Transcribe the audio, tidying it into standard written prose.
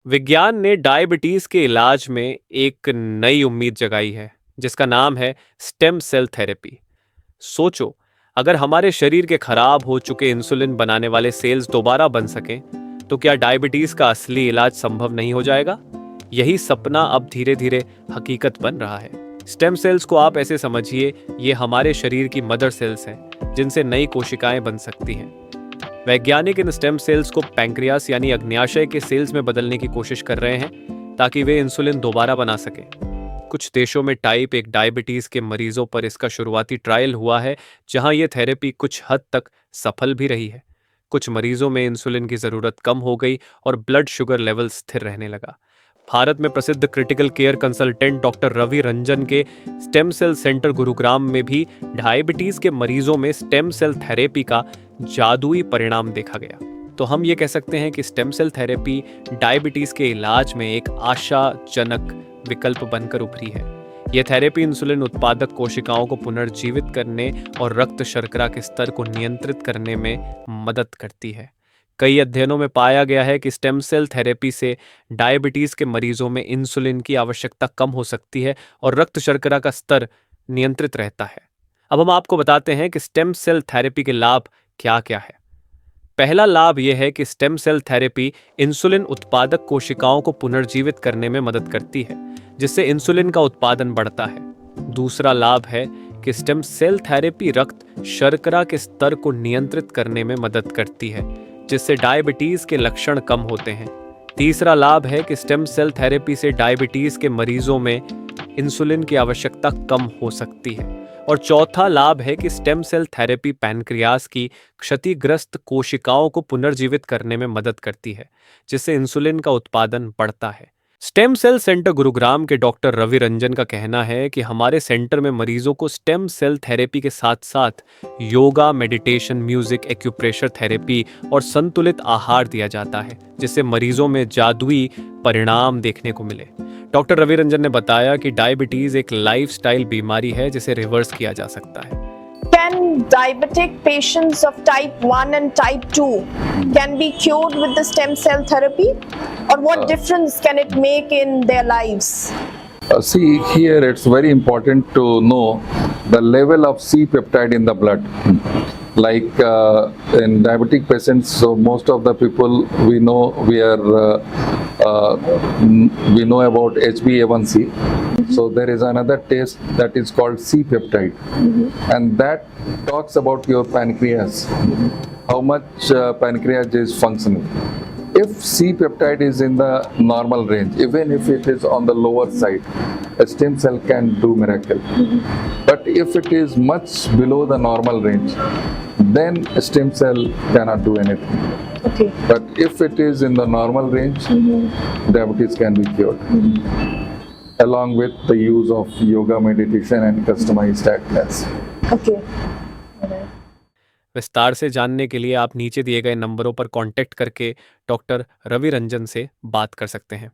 विज्ञान ने डायबिटीज के इलाज में एक नई उम्मीद जगाई है जिसका नाम है स्टेम सेल थेरेपी। सोचो, अगर हमारे शरीर के खराब हो चुके इंसुलिन बनाने वाले सेल्स दोबारा बन सकें तो क्या डायबिटीज का असली इलाज संभव नहीं हो जाएगा? यही सपना अब धीरे धीरे हकीकत बन रहा है। स्टेम सेल्स को आप ऐसे समझिए, ये हमारे शरीर की मदर सेल्स हैं जिनसे नई कोशिकाएं बन सकती हैं। वैज्ञानिक इन स्टेम सेल्स को पैंक्रियास यानी अग्न्याशय के सेल्स में बदलने की कोशिश कर रहे हैं ताकि वे इंसुलिन दोबारा बना सकें। कुछ देशों में टाइप 1 डायबिटीज के मरीजों पर इसका शुरुआती ट्रायल हुआ है, जहां यह थेरेपी कुछ हद तक सफल भी रही है। कुछ मरीजों में इंसुलिन की जरूरत कम हो गई और ब्लड शुगर लेवल स्थिर रहने लगा। भारत में प्रसिद्ध critical care consultant doctor Ravi Ranjan के स्टेम सेल सेंटर गुरुग्राम में भी डायबिटीज के मरीजों में स्टेम सेल थेरेपी का जादुई परिणाम देखा गया। तो हम ये कह सकते हैं कि स्टेम सेल थेरेपी डायबिटीज के इलाज में एक आशाजनक विकल्प बनकर उभरी है। यह थेरेपी इंसुलिन उत्पादक कोशिकाओं को पुनर्जीवित करने और रक्त शर्करा के स्तर को नियंत्रित करने में मदद करती है। कई अध्ययनों में पाया गया है कि स्टेम सेल थेरेपी से डायबिटीज के मरीजों में इंसुलिन की आवश्यकता कम हो सकती है और रक्त शर्करा का स्तर नियंत्रित रहता है। अब हम आपको बताते हैं कि स्टेम सेल थेरेपी के लाभ क्या क्या है। पहला लाभ यह है कि स्टेम सेल थेरेपी इंसुलिन उत्पादक कोशिकाओं को पुनर्जीवित करने में मदद करती है, जिससे इंसुलिन का उत्पादन बढ़ता है। दूसरा लाभ है कि स्टेम सेल थेरेपी रक्त शर्करा के स्तर को नियंत्रित करने में मदद करती है, जिससे डायबिटीज के लक्षण कम होते हैं। तीसरा लाभ है कि स्टेम सेल थेरेपी से डायबिटीज के मरीजों में इंसुलिन की आवश्यकता कम हो सकती है। और चौथा लाभ है कि स्टेम सेल थेरेपी पैनक्रियास की क्षतिग्रस्त कोशिकाओं को पुनर्जीवित करने में मदद करती है, जिससे इंसुलिन का उत्पादन बढ़ता है। स्टेम सेल सेंटर गुरुग्राम के डॉक्टर रवि रंजन का कहना है कि हमारे सेंटर में मरीजों को स्टेम सेल थेरेपी के साथ साथ yoga, meditation, music, acupressure therapy और संतुलित आहार दिया जाता है, जिससे मरीजों में जादुई परिणाम देखने को मिले। डॉक्टर रवि रंजन ने बताया कि डायबिटीज एक लाइफस्टाइल बीमारी है जिसे रिवर्स किया जा सकता है। Can diabetic patients of type 1 and type 2 can be cured with the stem cell therapy, or what difference can it make in their lives? See, here it's very important to know the level of C peptide in the blood. Like in diabetic patients, so most of the people we know we know about HbA1c. So there is another test that is called C peptide, and that talks about your pancreas, how much pancreas is functioning. If C peptide is in the normal range, even if it is on the lower side, a stem cell can do miracle. But if it is much below the normal range, then a stem cell cannot do anything. Okay. But if it is in the normal range, diabetes can be cured. Along with the use of yoga, meditation and customized diet plans. Okay. विस्तार से जानने के लिए आप नीचे दिए गए नंबरों पर कांटेक्ट करके डॉक्टर रवि रंजन से बात कर सकते हैं।